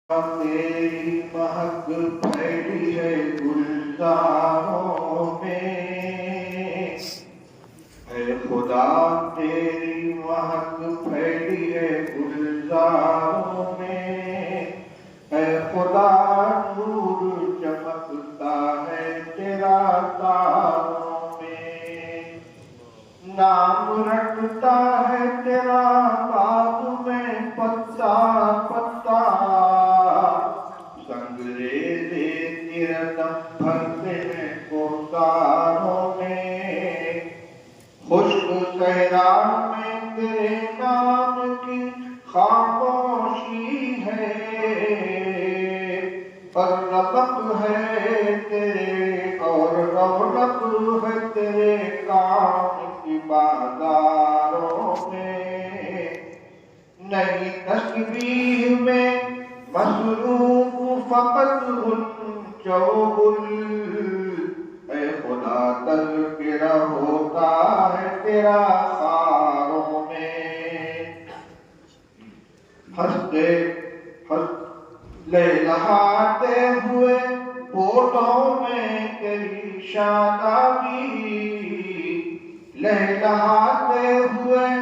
تیری مہک پھیلی ہے گلزاروں میں، اے خدا تیری مہک پھیلی ہے گلزاروں میں، اے خدا نور چمکتا ہے تیرا تاروں میں، نام رٹتا ہے تیرا باغ میں پتا پتا، سنگریزے تیرا دم بھرتے ہیں کوہساروں میں، خشک صحرا میں تیرے نام کی خاموشی ہے، اور ربق ہے تیرے اور رونق ہے تیرے کام کی بازاروں میں، نہیں تسبیح میں مصروف فقط ان چوگل، اے خدا تذکرہ ہوتا ہے تیرا خاروں میں، ہنستے لہلہاتے ہوئے بوٹوں میں تیری شادابی، لہلہاتے ہوئے